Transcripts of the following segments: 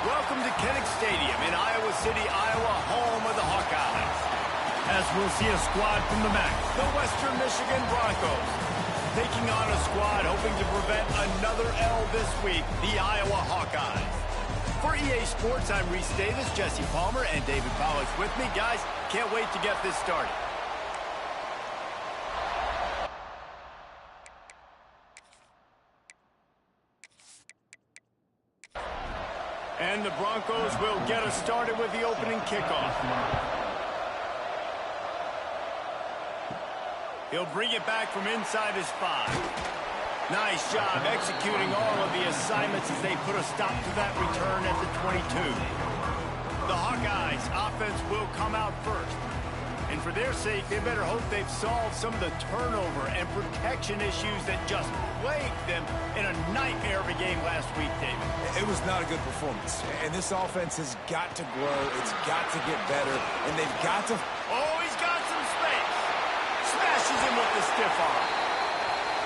Welcome to Kinnick Stadium in Iowa City, Iowa, home of the Hawkeyes. As we'll see a squad from the MAC. The Western Michigan Broncos taking on a squad hoping to prevent another L this week, the Iowa Hawkeyes. For EA Sports, I'm Reese Davis, Jesse Palmer, and David Powell's with me. Guys, can't wait to get this started. And the Broncos will get us started with the opening kickoff. He'll bring it back from inside his 5. Nice job executing all of the assignments as they put a stop to that return at the 22. The Hawkeyes offense will come out first. And for their sake, they better hope they've solved some of the turnover and protection issues that just plagued them in a nightmare of a game last week, David. It was not a good performance. And this offense has got to grow. It's got to get better. And they've got to... Oh, he's got some space. Smashes him with the stiff arm.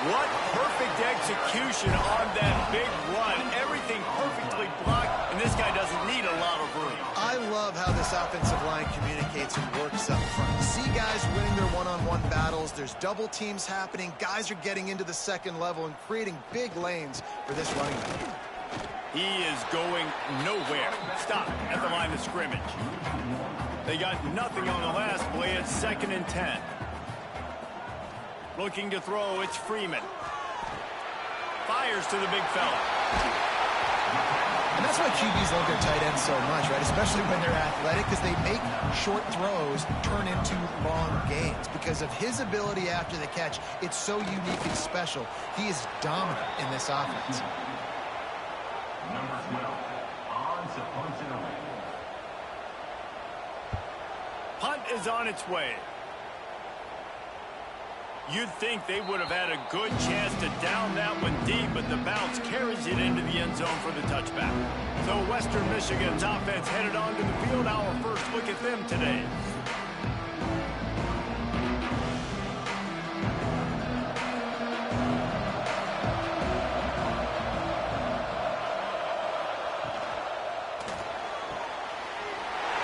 What perfect execution on that big run. Everything perfectly blocked, and this guy doesn't need a lot of room. I love how this offensive line communicates and works up front. You see guys winning their one-on-one battles. There's double teams happening. Guys are getting into the second level and creating big lanes for this running back. He is going nowhere. Stop at the line of scrimmage. They got nothing on the last play. It's 2nd and 10. Looking to throw, it's Freeman. Fires to the big fella. And that's why QBs love their tight ends so much, right? Especially when they're athletic, because they make short throws turn into long gains. Because of his ability after the catch, it's so unique and special. He is dominant in this offense. Number 12, on to punt it away. Punt is on its way. You'd think they would have had a good chance to down that one deep, but the bounce carries it into the end zone for the touchback. So Western Michigan's offense headed onto the field. Our first look at them today.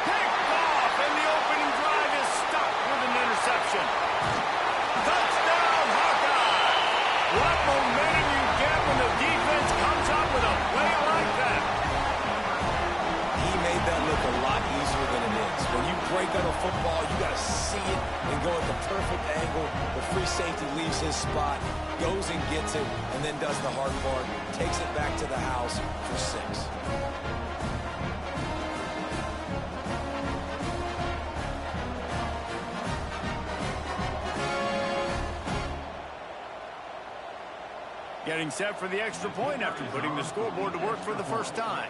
Picked off, and the opening drive is stopped with an interception. What momentum you get when the defense comes up with a play like that. He made that look a lot easier than it is. When you break on a football, you got to see it and go at the perfect angle. The free safety leaves his spot, goes and gets it, and then does the hard part, takes it back to the house for 6. Getting set for the extra point after putting the scoreboard to work for the first time.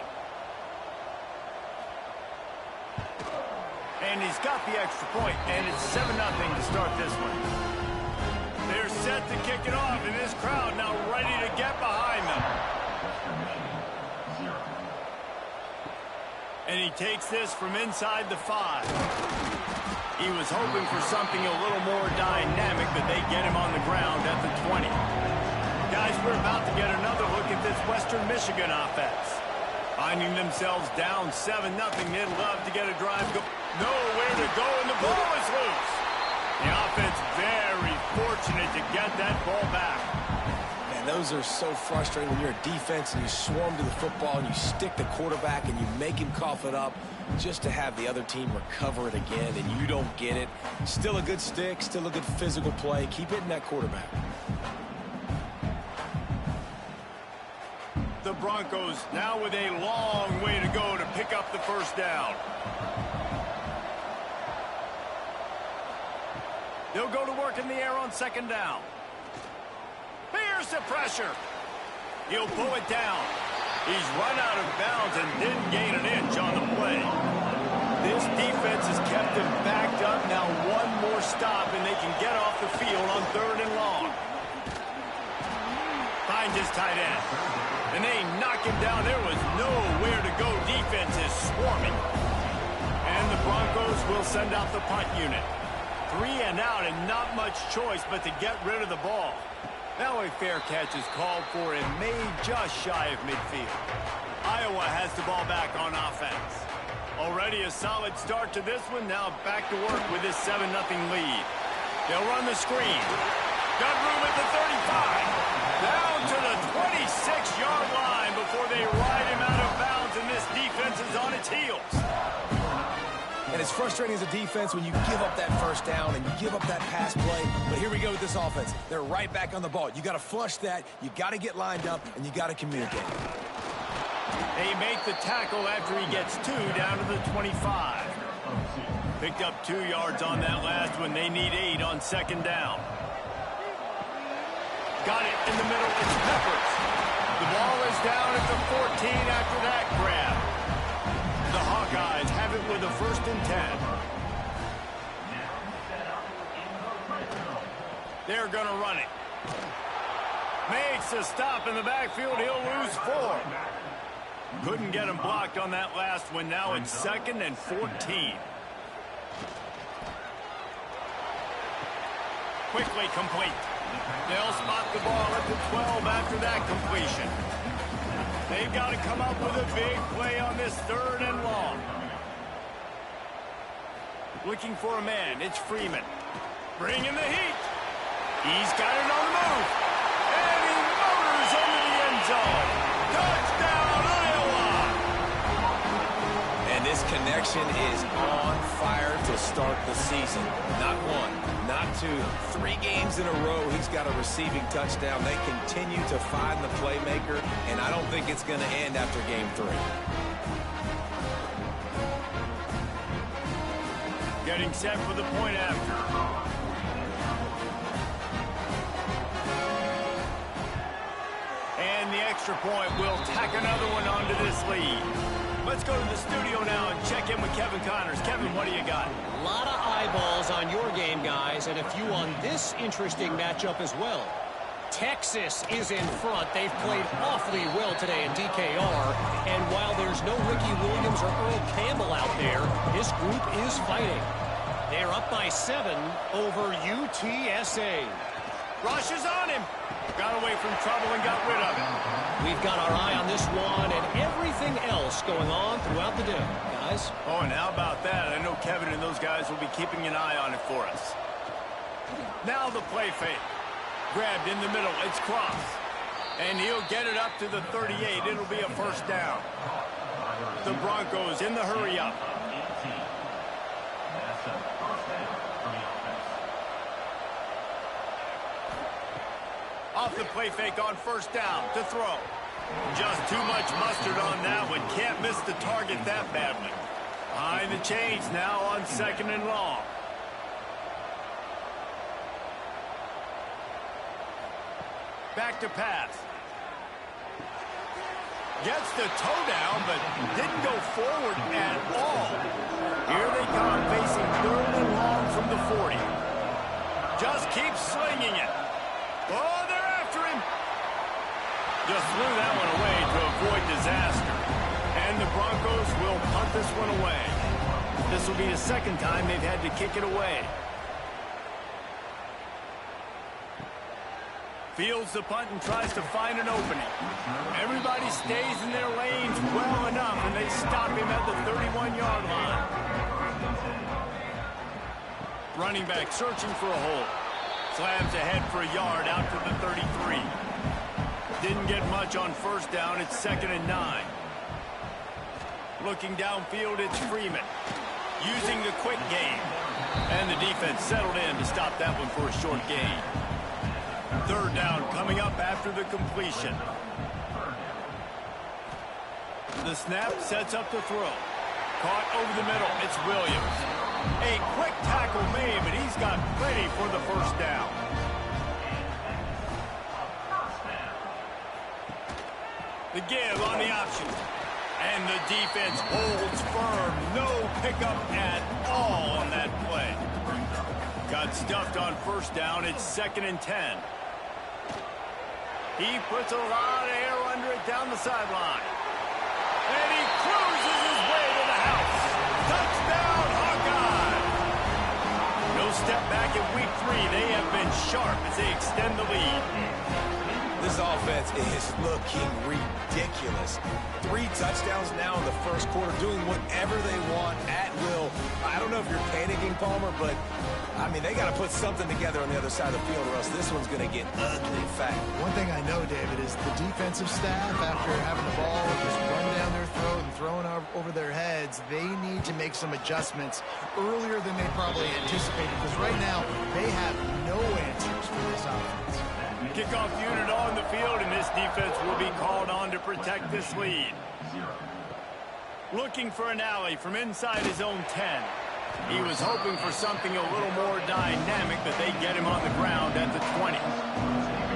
And he's got the extra point, and it's 7-0 to start this one. They're set to kick it off, and this crowd now ready to get behind them. And he takes this from inside the 5. He was hoping for something a little more dynamic, but they get him on the ground at the 20. Guys, we're about to get another look at this Western Michigan offense. Finding themselves down 7-0, they'd love to get a drive go. Nowhere to go, and the ball is loose. The offense very fortunate to get that ball back. Man, those are so frustrating when you're a defense and you swarm to the football and you stick the quarterback and you make him cough it up just to have the other team recover it again, and you don't get it. Still a good stick, still a good physical play. Keep hitting that quarterback. The Broncos now with a long way to go to pick up the first down. They'll go to work in the air on 2nd down. Here's the pressure. He'll pull it down. He's run out of bounds and didn't gain an inch on the play. This defense has kept him backed up. Now one more stop and they can get off the field on 3rd and long. Finds his tight end. And they knock him down. There was nowhere to go. Defense is swarming. And the Broncos will send out the punt unit. 3 and out and not much choice but to get rid of the ball. Now a fair catch is called for and made just shy of midfield. Iowa has the ball back on offense. Already a solid start to this one. Now back to work with this 7-0 lead. They'll run the screen. Got room at the 35. Down to the 26-yard line before they ride him out of bounds, and this defense is on its heels. And it's frustrating as a defense when you give up that first down and you give up that pass play. But here we go with this offense. They're right back on the ball. You got to flush that. You got to get lined up, and you got to communicate. They make the tackle after he gets 2 down to the 25. Picked up 2 yards on that last one. They need 8 on second down. Got it in the middle. It's Peppers. The ball is down at the 14 after that grab. The Hawkeyes have it with a 1st and 10. They're going to run it. Makes a stop in the backfield. He'll lose 4. Couldn't get him blocked on that last one. Now it's 2nd and 14. Quickly complete. They'll spot the ball at the 12 after that completion. They've got to come up with a big play on this 3rd and long. Looking for a man. It's Freeman. Bringing the heat. He's got it on the move. And he motors into the end zone. Touchdown, Iowa! And this connection is on fire to start the season. Not 1, not 2, 3 games in a row he's got a receiving touchdown. They continue to find the playmaker, and I don't think it's going to end after game 3. Getting set for the point after. And the extra point will tack another one onto this lead. Let's go to the studio now and check in with Kevin Connors. Kevin, what do you got? A lot of eyeballs on your game, guys, and a few on this interesting matchup as well. Texas is in front. They've played awfully well today in DKR, and while there's no Ricky Williams or Earl Campbell out there, this group is fighting. They're up by 7 over UTSA. Rush is on him. Got away from trouble and got rid of it. We've got our eye on this one and everything else going on throughout the day, guys. Oh, and how about that? I know Kevin and those guys will be keeping an eye on it for us. Now the play fake. Grabbed in the middle. It's Cross. And he'll get it up to the 38. It'll be a 1st down. The Broncos in the hurry up. Off the play fake on 1st down to throw. Just too much mustard on that one. Can't miss the target that badly. Behind the chains now on 2nd and long. Back to pass. Gets the toe down, but didn't go forward at all. Here they come, facing 3rd and long from the 40. Just keeps slinging it. Oh, they're after him. Just threw that one away to avoid disaster. And the Broncos will punt this one away. This will be the 2nd time they've had to kick it away. Fields the punt and tries to find an opening. Everybody stays in their lanes well enough, and they stop him at the 31-yard line. Running back searching for a hole. Slams ahead for a yard out to the 33. Didn't get much on 1st down. It's 2nd and 9. Looking downfield, it's Freeman. Using the quick game. And the defense settled in to stop that one for a short gain. 3rd down coming up after the completion. The snap sets up the throw. Caught over the middle. It's Williams. A quick tackle made, but he's got plenty for the 1st down. The give on the option. And the defense holds firm. No pickup at all on that play. Got stuffed on 1st down. It's 2nd and 10. He puts a lot of air under it down the sideline. And he cruises his way to the house. Touchdown, Hawkeye! No step back in week 3. They have been sharp as they extend the lead. This offense is looking ridiculous. 3 touchdowns now in the first quarter, doing whatever they want at will. I don't know if you're panicking, Palmer, but, I mean, they got to put something together on the other side of the field, or else this one's going to get ugly fast. One thing I know, David, is the defensive staff, after having the ball just run down their throat and thrown over their heads, they need to make some adjustments earlier than they probably anticipated, because right now they have no answers for this offense. Kickoff unit on the field, and this defense will be called on to protect this lead. Looking for an alley from inside his own 10. He was hoping for something a little more dynamic, but they get him on the ground at the 20.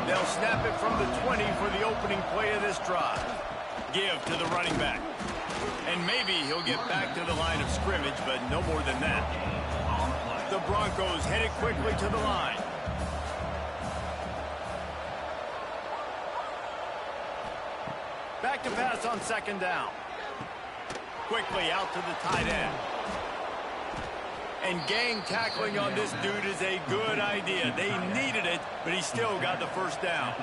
They'll snap it from the 20 for the opening play of this drive. Give to the running back. And maybe he'll get back to the line of scrimmage, but no more than that. The Broncos headed quickly to the line. Back to pass on second down. Quickly out to the tight end. And gang tackling on this dude is a good idea. They needed it, but he still got the first down.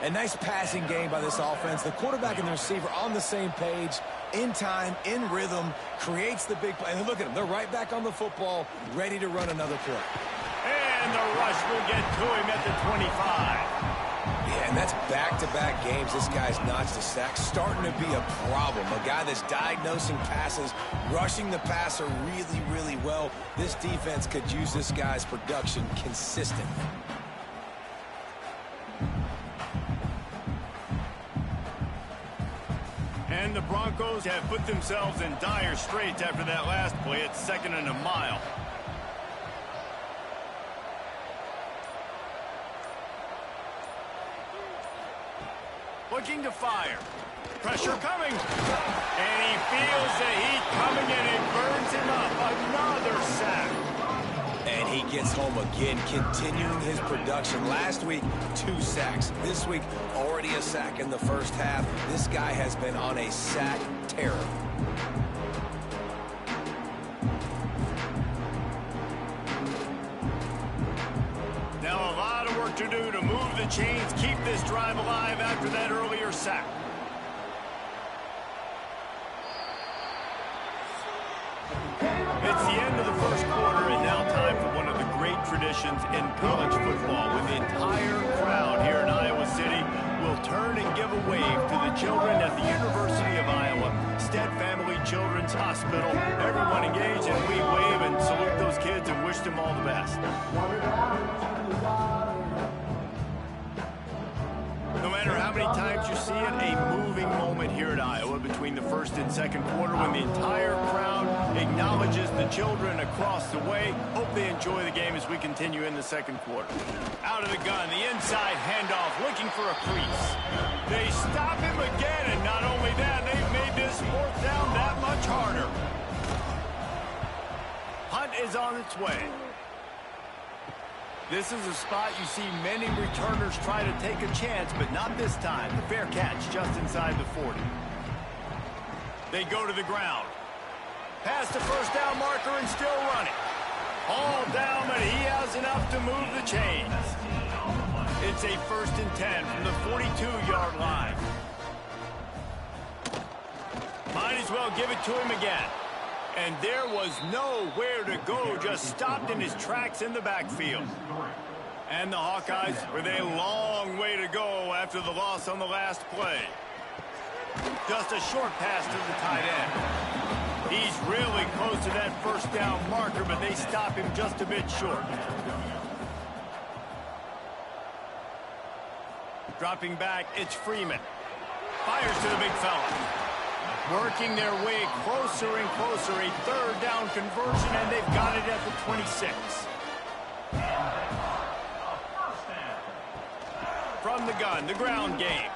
A nice passing game by this offense. The quarterback and the receiver on the same page, in time, in rhythm, creates the big play. And look at them. They're right back on the football, ready to run another play. And the rush will get to him at the 25. Yeah, and that's back-to-back games. This guy's notched a sack, starting to be a problem. A guy that's diagnosing passes, rushing the passer really, really well. This defense could use this guy's production consistently. And the Broncos have put themselves in dire straits after that last play. It's 2nd and a mile. Looking to fire. Pressure coming. And he feels the heat coming, and it burns him up. Another sack. And he gets home again, continuing his production. Last week, 2 sacks. This week, already a sack in the first half. This guy has been on a sack terror. Now a lot of work to do to move the chains, keep this drive alive after that earlier sack. It's the end of the first quarter, and now time for one of the great traditions in college football. With the entire crowd here in Iowa City will turn and give a wave to the children at the University of Iowa, Stead Family Children's Hospital. Everyone engaged, and we wave and salute those kids and wish them all the best. No matter how many times you see it, a moving moment here at Iowa between the first and second quarter when the entire crowd acknowledges the children across the way. Hope they enjoy the game as we continue in the second quarter. Out of the gun, the inside handoff, looking for a crease. They stop him again, and not only that, they've made this 4th down that much harder. Hunt is on its way. This is a spot you see many returners try to take a chance, but not this time. The fair catch just inside the 40. They go to the ground. Past the first down marker and still running. All down, but he has enough to move the chains. It's a 1st and 10 from the 42-yard line. Might as well give it to him again. And there was nowhere to go, just stopped in his tracks in the backfield. And the Hawkeyes with a long way to go after the loss on the last play. Just a short pass to the tight end. He's really close to that first down marker, but they stop him just a bit short. Dropping back, it's Freeman. Fires to the big fella. Working their way closer and closer. A 3rd down conversion, and they've got it at the 26. From the gun, the ground game.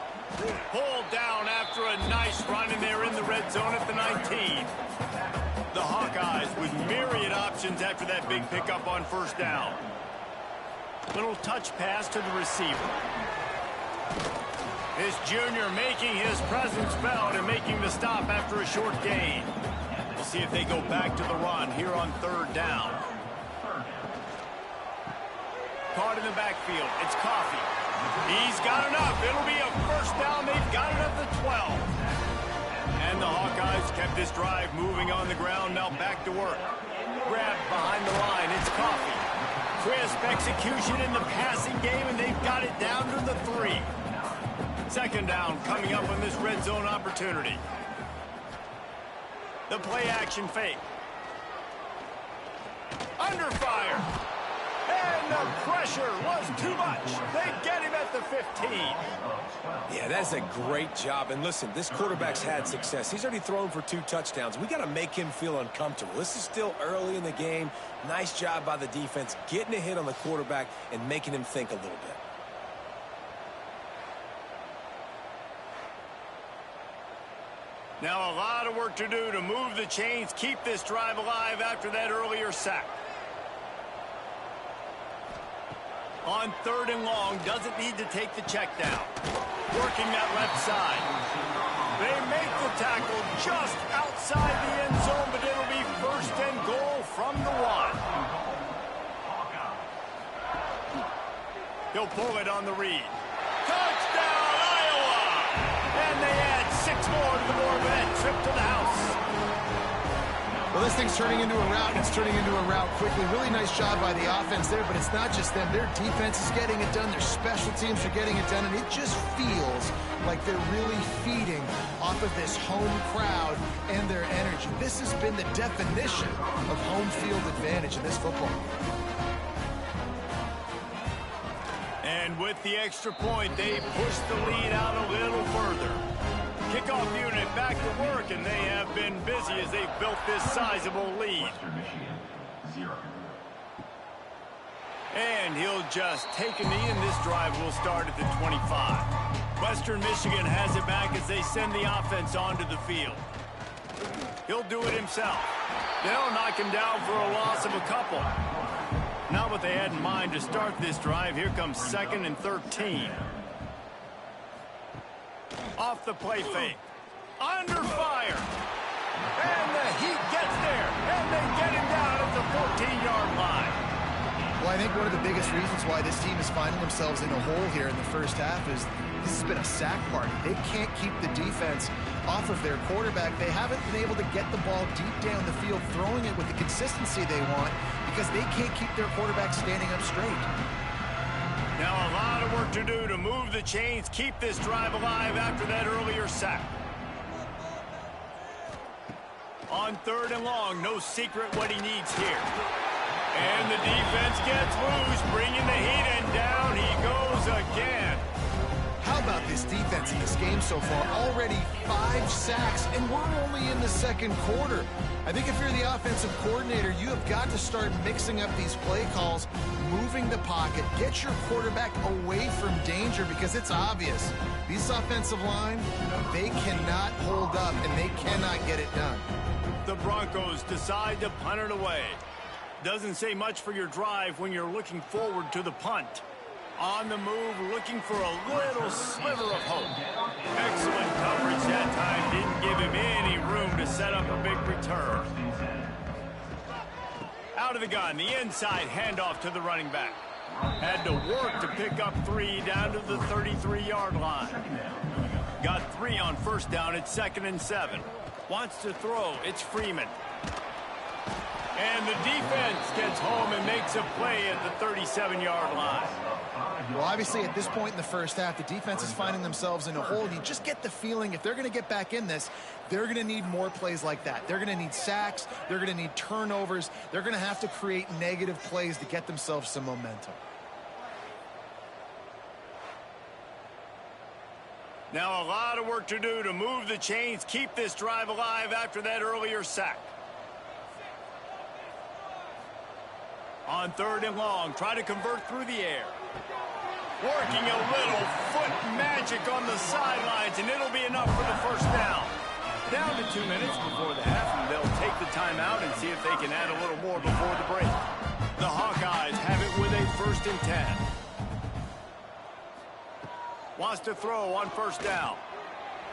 Pulled down after a nice run, and they're in the red zone at the 19. The Hawkeyes with myriad options after that big pickup on 1st down. Little touch pass to the receiver. This junior making his presence felt and making the stop after a short gain. We'll see if they go back to the run here on 3rd down. Caught in the backfield. It's Coffee. He's got enough. It'll be a first down. They've got it at the 12. And the Hawkeyes kept this drive moving on the ground. Now back to work. Grabbed behind the line. It's Coffee. Crisp execution in the passing game, and they've got it down to the 3. Second down coming up on this red zone opportunity. The play action fake. Under fire. And the pressure was too much. They get him at the 15. Yeah, that's a great job. And listen, this quarterback's had success. He's already thrown for 2 touchdowns. We got to make him feel uncomfortable. This is still early in the game. Nice job by the defense, getting a hit on the quarterback and making him think a little bit. Now a lot of work to do to move the chains, keep this drive alive after that earlier sack. On 3rd and long, doesn't need to take the check down. Working that left side. They make the tackle just outside the end zone, but it'll be 1st and goal from the 1. He'll pull it on the read. Touchdown, Iowa! And they add 6 more to the board with that trip to the house. Well, this thing's turning into a rout, and it's turning into a rout quickly. Really nice job by the offense there, but it's not just them. Their defense is getting it done. Their special teams are getting it done, and it just feels like they're really feeding off of this home crowd and their energy. This has been the definition of home field advantage in this football game. And with the extra point, they push the lead out a little further. Kickoff unit back to work, and they have been busy as they've built this sizable lead. Western Michigan, 0. And he'll just take a knee, and this drive will start at the 25. Western Michigan has it back as they send the offense onto the field. He'll do it himself. They'll knock him down for a loss of a couple. Not what they had in mind to start this drive. Here comes 2nd and 13. Off the play fake. Under fire. And the Heat gets there. And they get him down at the 14-yard line. Well, I think one of the biggest reasons why this team is finding themselves in a hole here in the first half is this has been a sack party. They can't keep the defense off of their quarterback. They haven't been able to get the ball deep down the field, throwing it with the consistency they want because they can't keep their quarterback standing up straight. Now a lot of work to do to move the chains, keep this drive alive after that earlier sack. On 3rd and long, no secret what he needs here. And the defense gets loose, bringing the Heat, and down he goes again. How about this defense in this game so far? Already 5 sacks, and we're only in the 2nd quarter. I think if you're the offensive coordinator, you have got to start mixing up these play calls, moving the pocket, get your quarterback away from danger because it's obvious. These offensive line, they cannot hold up, and they cannot get it done. The Broncos decide to punt it away. Doesn't say much for your drive when you're looking forward to the punt. On the move, looking for a little sliver of hope. Excellent coverage that time. Didn't give him any room to set up a big return. Out of the gun, the inside handoff to the running back. Had to work to pick up 3 down to the 33-yard line. Got 3 on 1st down at 2nd and 7. Wants to throw. It's Freeman. And the defense gets home and makes a play at the 37-yard line. Well, obviously, at this point in the first half, the defense is finding themselves in a hole. You just get the feeling if they're going to get back in this, they're going to need more plays like that. They're going to need sacks. They're going to need turnovers. They're going to have to create negative plays to get themselves some momentum. Now a lot of work to do to move the chains, keep this drive alive after that earlier sack. On 3rd and long, try to convert through the air. Working a little foot magic on the sidelines, and it'll be enough for the 1st down. Down to 2 minutes before the half, and they'll take the timeout and see if they can add a little more before the break. The Hawkeyes have it with a 1st and 10. Wants to throw on 1st down.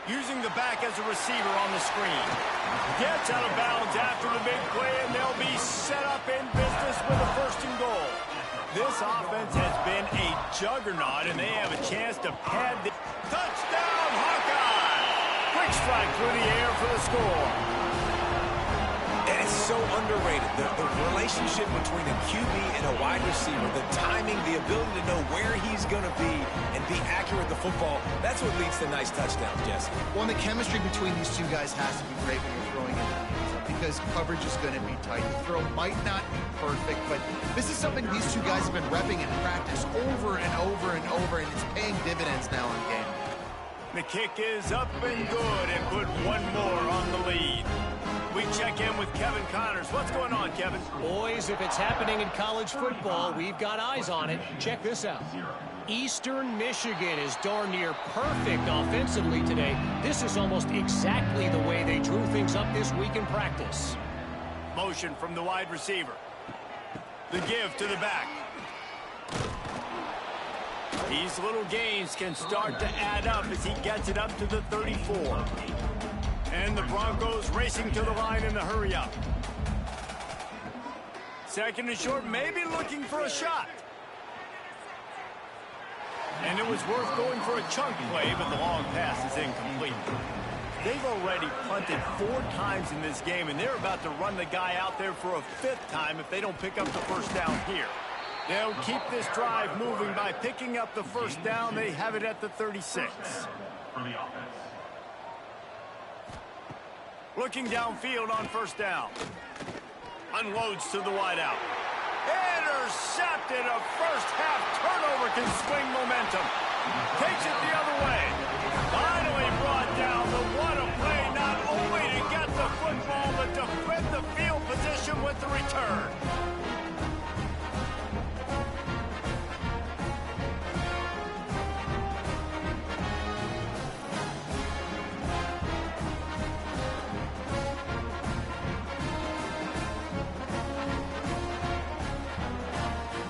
Using the back as a receiver on the screen. Gets out of bounds after the big play, and they'll be set up in business with a 1st and goal. This offense has been a juggernaut, and they have a chance to pad the touchdown, Hawkeye! Quick strike through the air for the score. And it's so underrated. The relationship between a QB and a wide receiver, the timing, the ability to know where he's going to be and be accurate with the football, that's what leads to nice touchdowns, Jesse. Well, and the chemistry between these two guys has to be great when you're throwing into the end zone because coverage is going to be tight. The throw might not be perfect, but this is something these two guys have been repping in practice over and over and over, and it's paying dividends now in game. The kick is up and good and put one more on the lead. We check in with Kevin Connors. What's going on, Kevin? Boys, if it's happening in college football, we've got eyes on it. Check this out. Eastern Michigan is darn near perfect offensively today. This is almost exactly the way they drew things up this week in practice. Motion from the wide receiver. The give to the back. These little gains can start to add up as he gets it up to the 34. And the Broncos racing to the line in the hurry-up. Second and short, maybe looking for a shot. And it was worth going for a chunk play, but the long pass is incomplete. They've already punted 4 times in this game, and they're about to run the guy out there for a 5th time if they don't pick up the first down here. They'll keep this drive moving by picking up the first down. They have it at the 36. For the offense. Looking downfield on first down. Unloads to the wideout. Intercepted. A first-half turnover can swing momentum. Takes it the other way. Finally brought down. But what a play, not only to get the football, but to flip the field position with the return.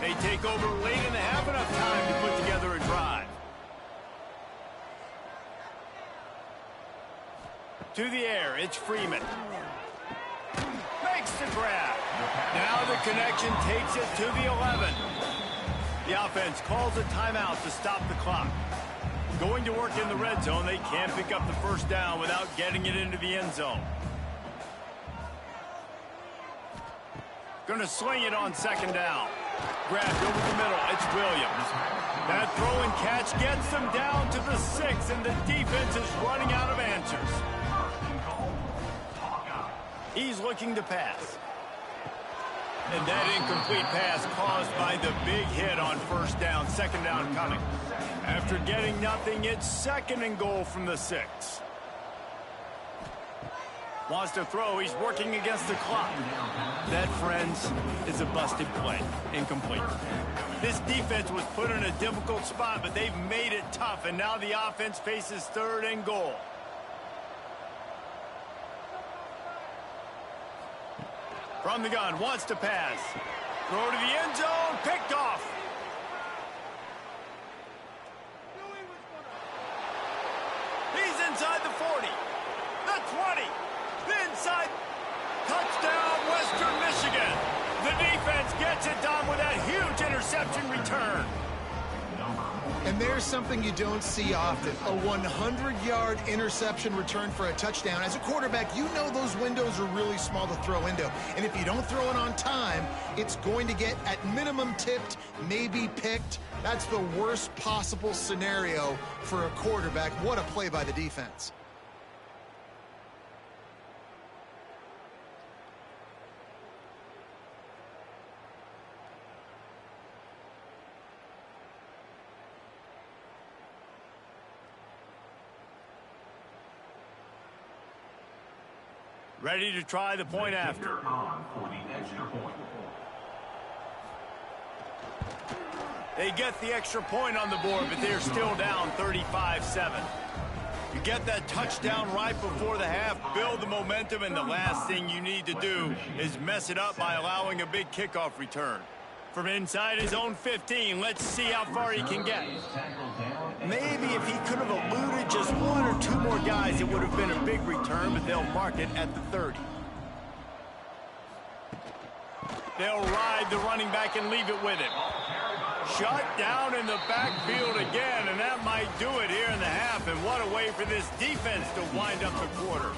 They take over late in the half, enough time to put together a drive. To the air, it's Freeman. Makes the grab. Now the connection takes it to the 11. The offense calls a timeout to stop the clock. Going to work in the red zone, they can't pick up the first down without getting it into the end zone. Going to sling it on second down. Grabbed over the middle. It's Williams. That throw and catch gets them down to the 6, and the defense is running out of answers. He's looking to pass. And that incomplete pass caused by the big hit on first down. Second down coming. After getting nothing, it's second and goal from the 6. Wants to throw. He's working against the clock. That, friends, is a busted play. Incomplete. This defense was put in a difficult spot, but they've made it tough, and now the offense faces third and goal. From the gun, wants to pass. Throw to the end zone, picked off. He's inside the 40, the 20. Inside, touchdown, Western Michigan. The defense gets it done with that huge interception return. And there's something you don't see often, a 100-yard interception return for a touchdown. As a quarterback, you know those windows are really small to throw into. And if you don't throw it on time, it's going to get at minimum tipped, maybe picked. That's the worst possible scenario for a quarterback. What a play by the defense. Ready to try the point after. On for the extra point. They get the extra point on the board, but they're still down 35-7. You get that touchdown right before the half, build the momentum, and the last thing you need to do is mess it up by allowing a big kickoff return. From inside his own 15, let's see how far he can get. Maybe if he could have eluded just 1 or 2 more guys, it would have been a big return, but they'll mark it at the 30. They'll ride the running back and leave it with him. Shut down in the backfield again, and that might do it here in the half. And what a way for this defense to wind up the quarter.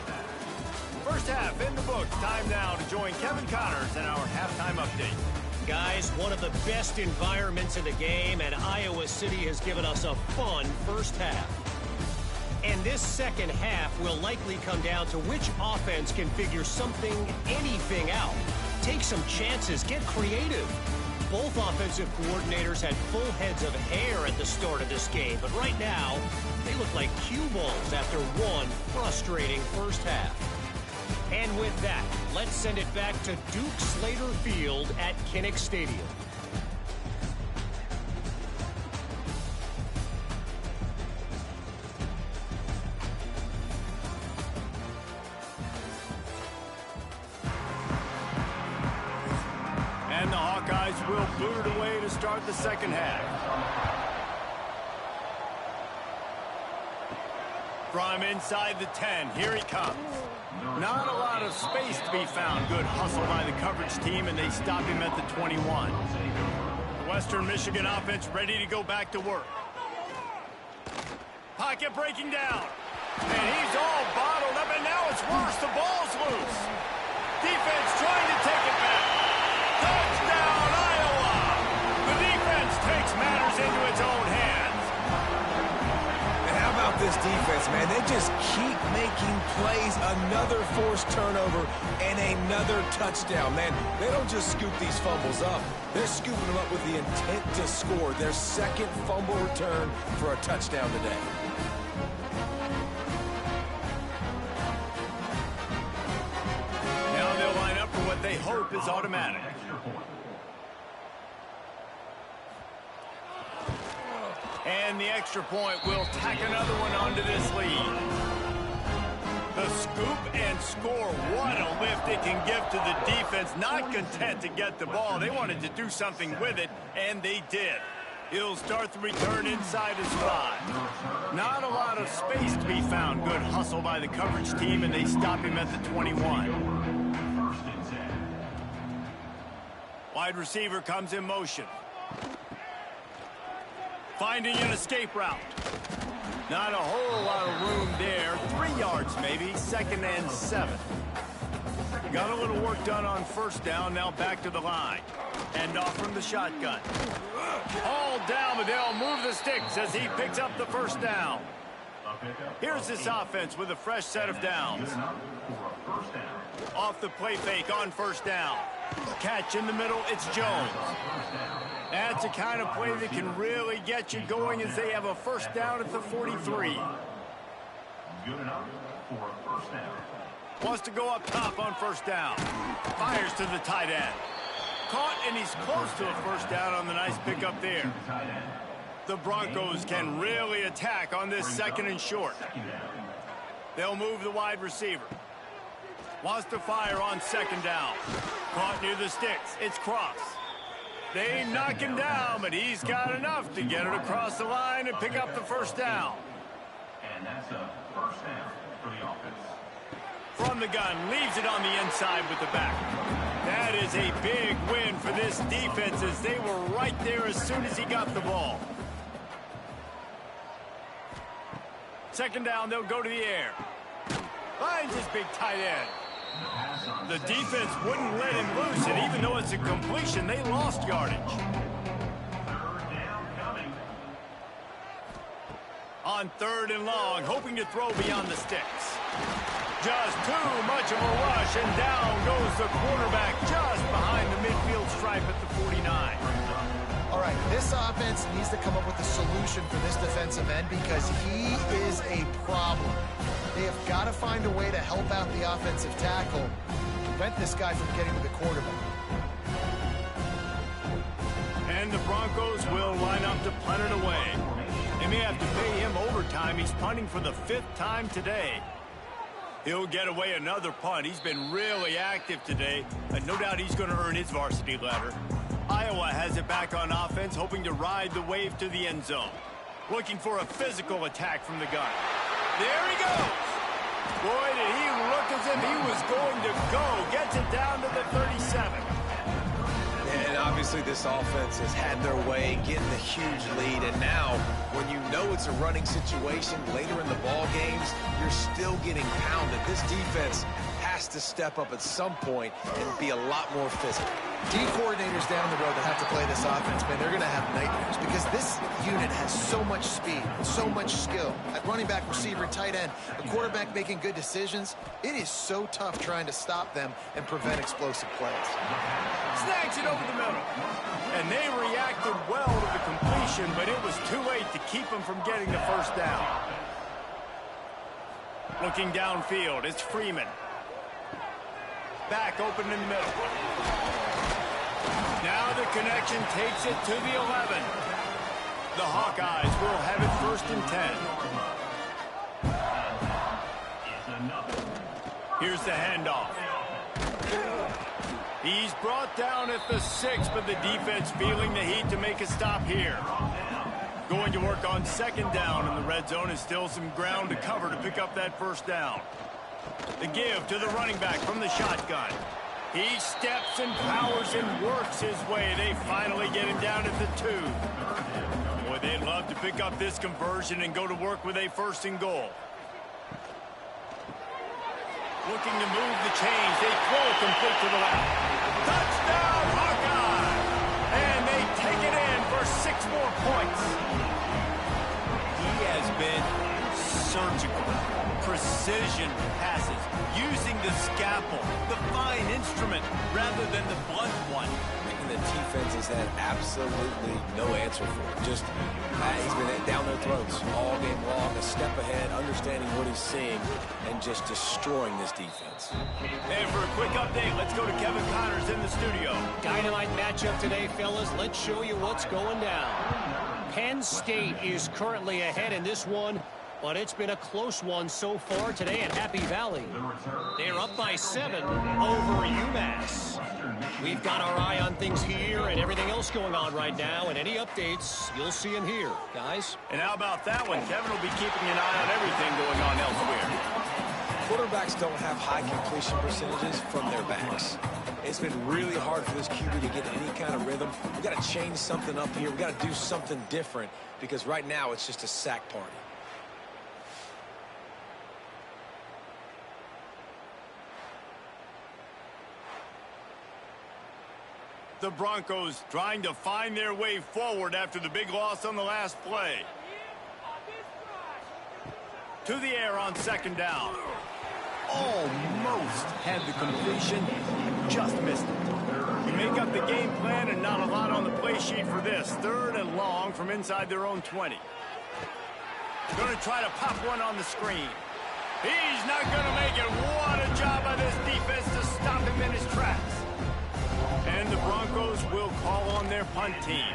First half in the books. Time now to join Kevin Connors in our halftime update. Guys, one of the best environments in the game, and Iowa City has given us a fun first half. And this second half will likely come down to which offense can figure anything out. Take some chances, get creative. Both offensive coordinators had full heads of hair at the start of this game, but right now, they look like cue balls after one frustrating first half. And with that, let's send it back to Duke Slater Field at Kinnick Stadium. And the Hawkeyes will boot it away to start the second half. From inside the 10, here he comes. Not a lot of space to be found. Good hustle by the coverage team, and they stop him at the 21. The Western Michigan offense ready to go back to work. Pocket breaking down. And he's all bottled up, and now it's worse. The ball's loose. Defense trying to take it back. Touchdown, Iowa! The defense takes matters into its own hands. And how about this defense, man? They just keep making plays. Another forced turnover and another touchdown. Man, they don't just scoop these fumbles up. They're scooping them up with the intent to score. Their second fumble return for a touchdown today. Now they'll line up for what they hope is automatic. And the extra point will tack another one onto this lead. The scoop and score. What a lift it can give to the defense. Not content to get the ball. They wanted to do something with it, and they did. He'll start the return inside his 5. Not a lot of space to be found. Good hustle by the coverage team, and they stop him at the 21. Wide receiver comes in motion. Finding an escape route. Not a whole lot of room there. 3 yards maybe. 2nd and 7. Got a little work done on first down. Now back to the line. End off from the shotgun. All down, but they'll move the sticks as he picks up the first down. Here's this offense with a fresh set of downs. Off the play fake on first down. Catch in the middle, it's Jones. That's the kind of play that can really get you going as they have a first down at the 43. Good enough for a first down. Wants to go up top on first down. Fires to the tight end. Caught, and he's close to a first down on the nice pickup there. The Broncos can really attack on this 2nd and short. They'll move the wide receiver. Wants to fire on 2nd down. Caught near the sticks. It's Cross. They knock him down, but he's got enough to get it across the line and pick up the first down. And that's a first down for the offense. From the gun, leaves it on the inside with the back. That is a big win for this defense as they were right there as soon as he got the ball. 2nd down, they'll go to the air. Finds his big tight end. The defense wouldn't let him loose, and even though it's a completion, they lost yardage. 3rd down coming. On 3rd and long, hoping to throw beyond the sticks. Just too much of a rush, and down goes the quarterback just behind the midfield stripe at the 49. All right, this offense needs to come up with a solution for this defensive end because he is a problem. They have got to find a way to help out the offensive tackle, prevent this guy from getting to the quarterback. And the Broncos will line up to punt it away. They may have to pay him overtime. He's punting for the 5th time today. He'll get away another punt. He's been really active today, and no doubt he's going to earn his varsity letter. Iowa has it back on offense, hoping to ride the wave to the end zone. Looking for a physical attack from the gun. There he goes. Boy, did he look as if he was going to go. Gets it down to the 37. And obviously this offense has had their way, getting a huge lead. And now, when you know it's a running situation later in the ball games, you're still getting pounded. This defense has to step up at some point and be a lot more physical. D coordinators down the road that have to play this offense, man, they're going to have nightmares because this unit has so much speed, so much skill. At running back, receiver, tight end, a quarterback making good decisions, it is so tough trying to stop them and prevent explosive plays. Snags it over the middle. And they reacted well to the completion, but it was too late to keep them from getting the first down. Looking downfield, it's Freeman. Back open in the middle. Now the connection takes it to the 11. The Hawkeyes will have it 1st and 10. Here's the handoff. He's brought down at the 6, but the defense feeling the heat to make a stop here. Going to work on 2nd down, and the red zone is still some ground to cover to pick up that 1st down. The give to the running back from the shotgun. He steps and powers and works his way. They finally get him down at the 2. Boy, they'd love to pick up this conversion and go to work with a 1st and goal. Looking to move the chains. They throw it complete to the left. Touchdown, Hawkeye! And they take it in for 6 more points. He has been surgical. Precision passes, using the scalpel, the fine instrument, rather than the blunt one. And the defense has had absolutely no answer for it. Just, he's been down their throats all game long, a step ahead, understanding what he's seeing, and just destroying this defense. And for a quick update, let's go to Kevin Connors in the studio. Dynamite matchup today, fellas. Let's show you what's going down. Penn State is currently ahead in this one, but it's been a close one so far today at Happy Valley. They're up by 7 over UMass. We've got our eye on things here and everything else going on right now, and any updates you'll see in here, guys. And how about that one? Kevin will be keeping an eye on everything going on elsewhere. Quarterbacks don't have high completion percentages from their backs. It's been really hard for this QB to get any kind of rhythm. We've got to change something up here. We've got to do something different because right now it's just a sack party. The Broncos trying to find their way forward after the big loss on the last play. To the air on 2nd down. Almost had the completion, just missed it. You make up the game plan and not a lot on the play sheet for this. 3rd and long from inside their own 20. Going to try to pop one on the screen. He's not going to make it. What a job by this defense to stop him in his tracks. And the Broncos will call on their punt team.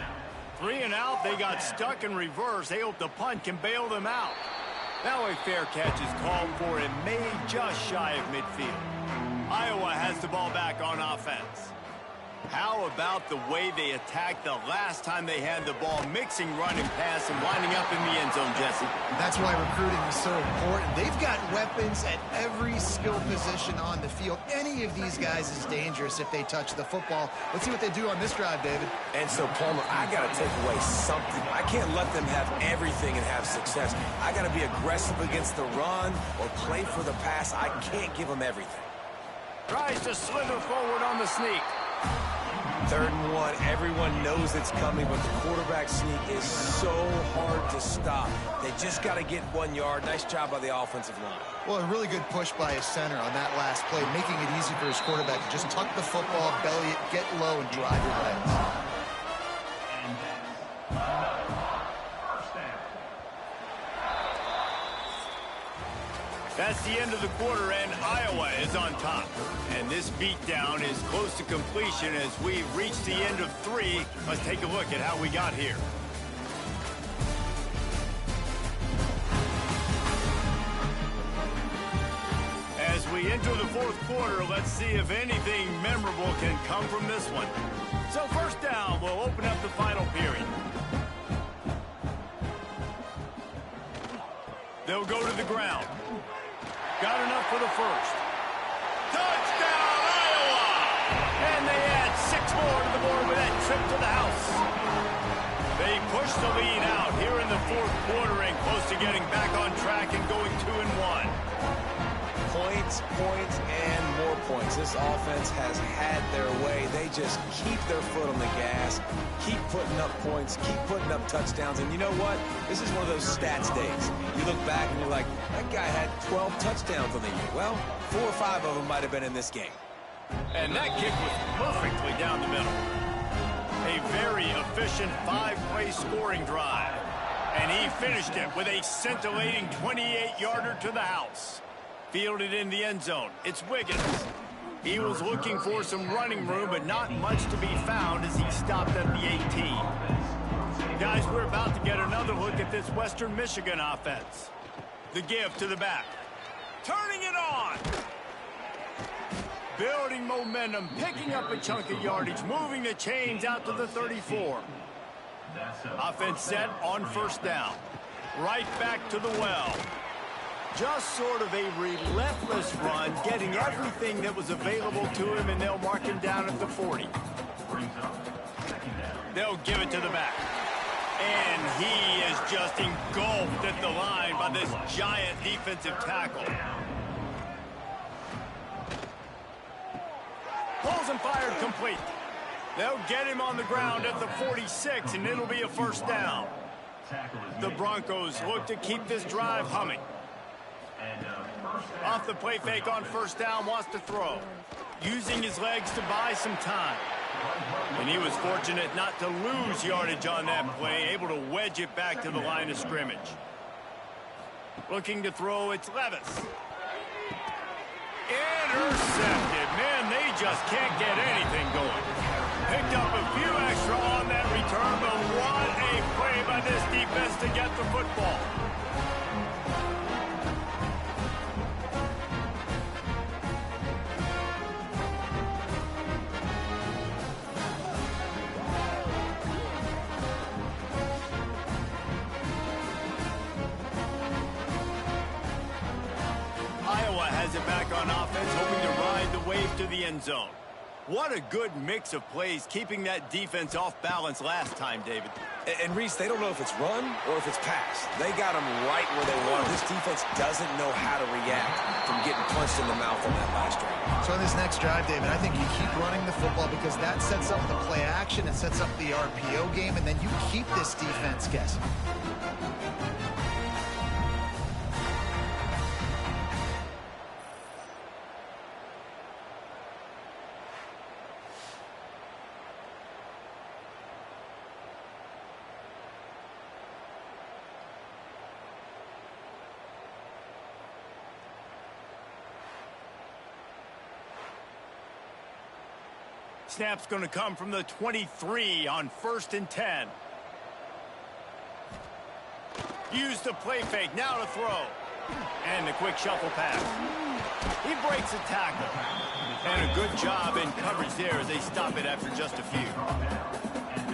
3 and out, they got stuck in reverse. They hope the punt can bail them out. Now a fair catch is called for and made just shy of midfield. Iowa has the ball back on offense. How about the way they attacked the last time they had the ball, mixing run and pass and lining up in the end zone, Jesse? That's why recruiting is so important. They've got weapons at every skill position on the field. Any of these guys is dangerous if they touch the football. Let's see what they do on this drive, David. And so, Palmer, I got to take away something. I can't let them have everything and have success. I got to be aggressive against the run or play for the pass. I can't give them everything. Tries to slither forward on the sneak. 3rd and 1, everyone knows it's coming, but the quarterback sneak is so hard to stop. They just got to get 1 yard. Nice job by the offensive line. Well, a really good push by his center on that last play, making it easy for his quarterback to just tuck the football, belly it, get low, and drive your legs. That's the end of the quarter, and Iowa is on top. And this beatdown is close to completion as we reach the end of 3. Let's take a look at how we got here. As we enter the 4th quarter, let's see if anything memorable can come from this one. So 1st down will open up the final period. They'll go to the ground. Got enough for the 1st. Touchdown, Iowa! And they add 6 more to the board with that trip to the house. They push the lead out here in the fourth quarter and close to getting back on track and going 2-1. Points, points, and more points. This offense has had their way. They just keep their foot on the gas, keep putting up points, keep putting up touchdowns. And you know what? This is one of those stats days. You look back and you're like, that guy had 12 touchdowns on the year. Well, 4 or 5 of them might have been in this game. And that kick was perfectly down the middle. A very efficient 5-play scoring drive. And he finished it with a scintillating 28-yarder to the house. Fielded in the end zone. It's Wiggins. He was looking for some running room, but not much to be found as he stopped at the 18. Guys, we're about to get another look at this Western Michigan offense. The give to the back. Turning it on. Building momentum, picking up a chunk of yardage, moving the chains out to the 34. Offense set on first down. Right back to the well. Just sort of a relentless run, getting everything that was available to him, and they'll mark him down at the 40. They'll give it to the back. And he is just engulfed at the line by this giant defensive tackle. Pulls and fired complete. They'll get him on the ground at the 46, and it'll be a first down. The Broncos look to keep this drive humming. Off the play fake on first down, wants to throw. Using his legs to buy some time. And he was fortunate not to lose yardage on that play, able to wedge it back to the line of scrimmage. Looking to throw, it's Levis. Intercepted. Man, they just can't get anything going. Picked up a few extra on that return, but what a play by this defense to get the football. Has it back on offense, hoping to ride the wave to the end zone. What a good mix of plays, keeping that defense off balance last time, David. And Reese, they don't know if it's run or if it's pass. They got them right where they want. This defense doesn't know how to react from getting punched in the mouth on that last drive. So in this next drive, David, I think you keep running the football because that sets up the play action, it sets up the RPO game, and then you keep this defense guessing. Snap's going to come from the 23 on 1st and 10. Use the play fake, now to throw. And the quick shuffle pass. He breaks a tackle. And a good job in coverage there as they stop it after just a few.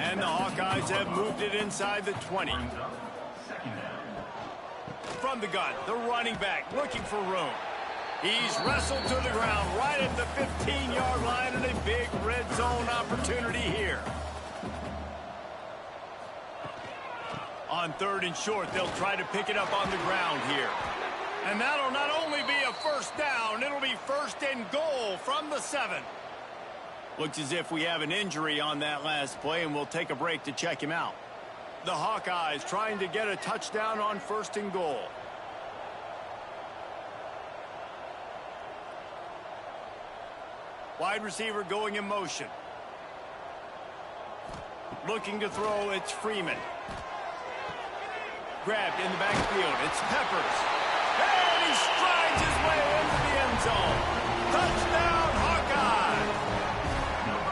And the Hawkeyes have moved it inside the 20. From the gun, the running back looking for room. He's wrestled to the ground right at the 15-yard line, and a big red zone opportunity here. On 3rd and short, they'll try to pick it up on the ground here. And that'll not only be a first down, it'll be 1st and goal from the 7. Looks as if we have an injury on that last play, and we'll take a break to check him out. The Hawkeyes trying to get a touchdown on 1st and goal. Wide receiver going in motion. Looking to throw, it's Freeman. Grabbed in the backfield, it's Peppers. And he strides his way into the end zone. Touchdown, Hawkeye!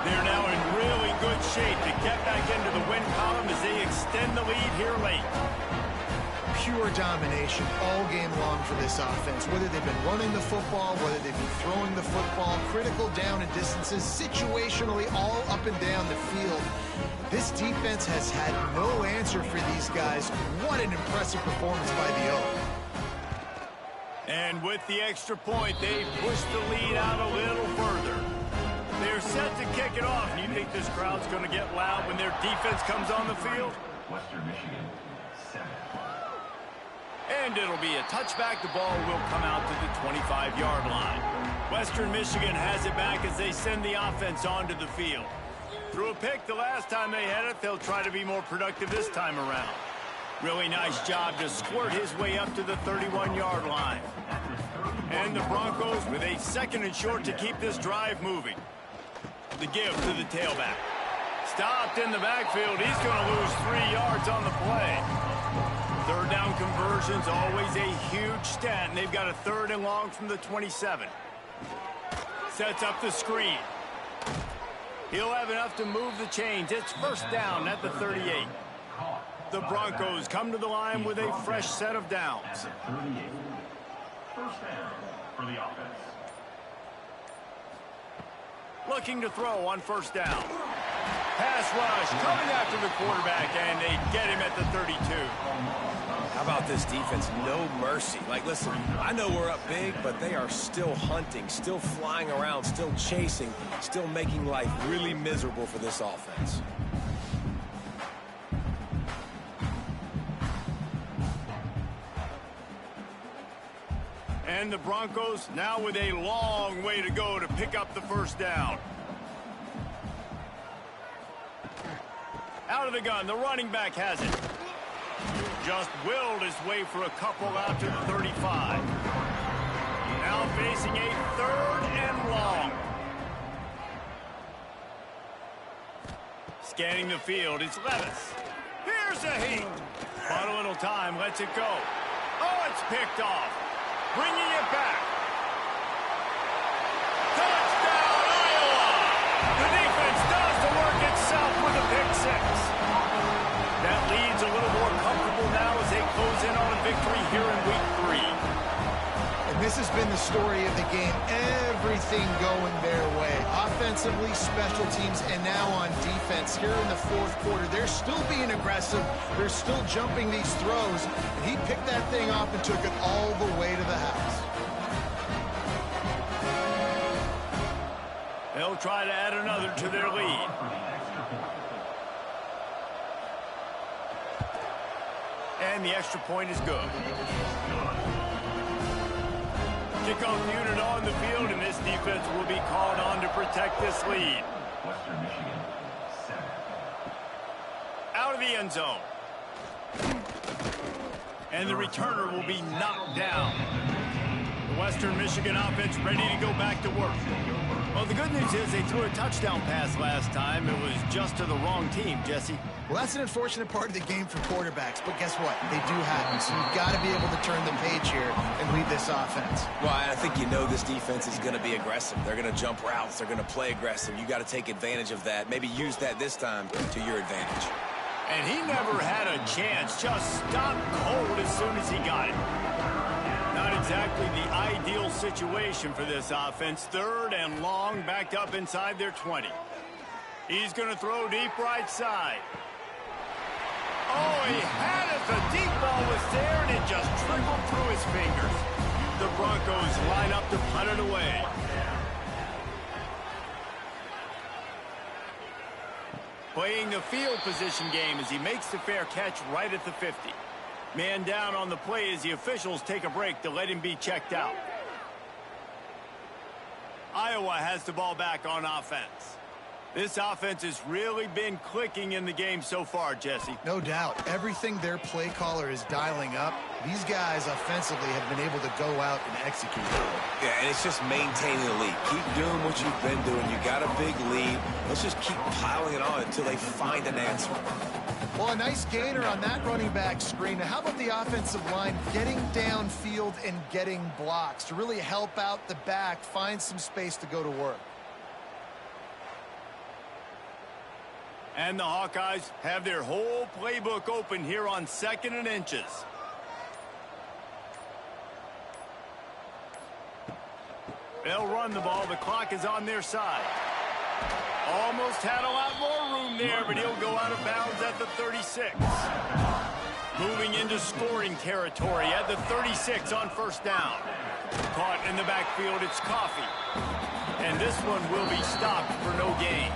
They're now in really good shape to get back into the win column as they extend the lead here late. Pure domination all game long for this offense. Whether they've been running the football, whether they've been throwing the football, critical down and distances, situationally all up and down the field. This defense has had no answer for these guys. What an impressive performance by the O. And with the extra point, they push the lead out a little further. They're set to kick kick it off. And you think this crowd's going to get loud when their defense comes on the field? Western Michigan, 7. And it'll be a touchback. The ball will come out to the 25-yard line. Western Michigan has it back as they send the offense onto the field. Threw a pick the last time they had it. They'll try to be more productive this time around. Really nice job to squirt his way up to the 31-yard line. And the Broncos with a 2nd and short to keep this drive moving. The give to the tailback. Stopped in the backfield. He's going to lose 3 yards on the play. 3rd down conversion's always a huge stat, and they've got a 3rd and long from the 27. Sets up the screen. He'll have enough to move the chains. It's 1st down at the 38. The Broncos come to the line with a fresh set of downs. 38. 1st down for the offense. Looking to throw on 1st down. Pass rush coming after the quarterback, and they get him at the 32. How about this defense? No mercy. Like, listen, I know we're up big, but they are still hunting, still flying around, still chasing, still making life really miserable for this offense. And the Broncos now with a long way to go to pick up the 1st down. Out of the gun, the running back has it. Just willed his way for a couple out to the 35. Now facing a 3rd and long. Scanning the field, it's Levis. Here's a heat. But a little time, lets it go. Oh, it's picked off. Bringing it back. Touchdown, Iowa! The defense does the work itself with a pick 6. That lead's a little more comfortable now as they close in on a victory here in Week 3. And this has been the story of the game. Everything going their way. Offensively, special teams, and now on defense. Here in the 4th quarter, they're still being aggressive. They're still jumping these throws. And he picked that thing off and took it all the way to the house. They'll try to add another to their lead. And the extra point is good. Kickoff unit on the field, and this defense will be called on to protect this lead. Western Michigan, 7. Out of the end zone. And the returner will be knocked down. The Western Michigan offense ready to go back to work. Well, the good news is they threw a touchdown pass last time. It was just to the wrong team, Jesse. Well, that's an unfortunate part of the game for quarterbacks, but guess what? They do happen, so you've got to be able to turn the page here and lead this offense. Well, I think you know this defense is going to be aggressive. They're going to jump routes. They're going to play aggressive. You got to take advantage of that. Maybe use that this time to your advantage. And he never had a chance. Just stopped cold as soon as he got it. Not exactly the ideal situation for this offense. 3rd and long, backed up inside their 20. He's going to throw deep right side. Oh, he had it. The deep ball was there, and it just trickled through his fingers. The Broncos line up to punt it away. Playing the field position game as he makes the fair catch right at the 50. Man down on the play as the officials take a break to let him be checked out. Iowa has the ball back on offense. This offense has really been clicking in the game so far, Jesse. No doubt. Everything their play caller is dialing up, these guys offensively have been able to go out and execute. Yeah, and it's just maintaining the lead. Keep doing what you've been doing. You got a big lead. Let's just keep piling it on until they find an answer. Well, a nice gainer on that running back screen. Now, how about the offensive line getting downfield and getting blocks to really help out the back, find some space to go to work? And the Hawkeyes have their whole playbook open here on 2nd and inches. They'll run the ball. The clock is on their side. Almost had a lot more room there, but he'll go out of bounds at the 36. Moving into scoring territory at the 36 on 1st down. Caught in the backfield, it's Coffee. And this one will be stopped for no gain.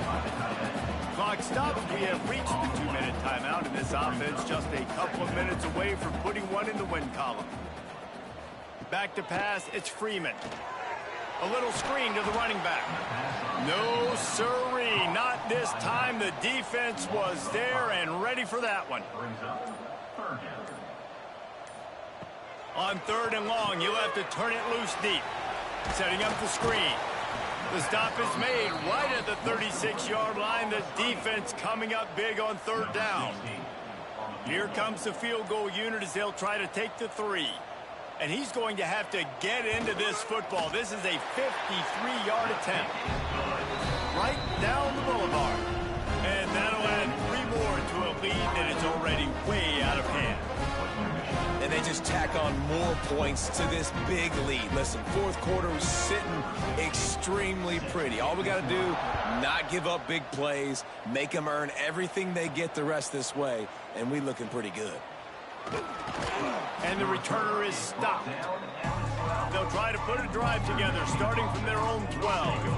Clock stops. We have reached the 2-minute timeout, and this offense just a couple of minutes away from putting one in the win column. Back to pass, it's Freeman. A little screen to the running back. No sirree, not this time. The defense was there and ready for that one. On 3rd and long, you'll have to turn it loose deep. Setting up the screen. The stop is made right at the 36-yard line. The defense coming up big on 3rd down. Here comes the field goal unit as they'll try to take the 3. And he's going to have to get into this football. This is a 53-yard attempt. Right down the boulevard. And that'll add 3 more to a lead that is already way out of hand. And they just tack on more points to this big lead. Listen, 4th quarter was sitting extremely pretty. All we got to do, not give up big plays, make them earn everything they get the rest this way, and we looking pretty good. And the returner is stopped. They'll try to put a drive together, starting from their own 12.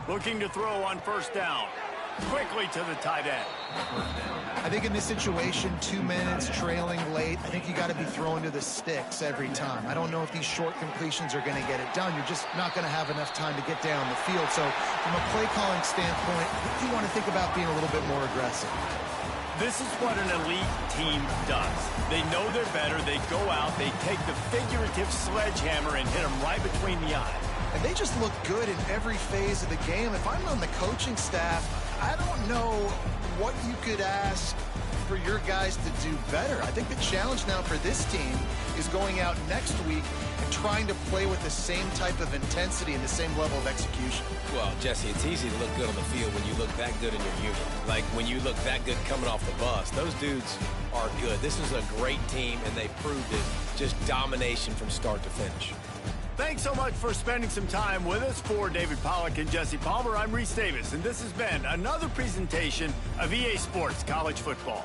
Looking to throw on 1st down. Quickly to the tight end. I think in this situation, 2 minutes, trailing late, I think you got to be throwing to the sticks every time. I don't know if these short completions are going to get it done. You're just not going to have enough time to get down the field. So from a play calling standpoint, you want to think about being a little bit more aggressive. This is what an elite team does. They know they're better. They go out, they take the figurative sledgehammer and hit them right between the eyes. And they just look good in every phase of the game. If I'm on the coaching staff, I don't know what you could ask for your guys to do better. I think the challenge now for this team is going out next week and trying to play with the same type of intensity and the same level of execution. Well, Jesse, it's easy to look good on the field when you look that good in your unit. Like when you look that good coming off the bus. Those dudes are good. This is a great team, and they proved it. Just domination from start to finish. Thanks so much for spending some time with us. For David Pollack and Jesse Palmer, I'm Reese Davis, and this has been another presentation of EA Sports College Football.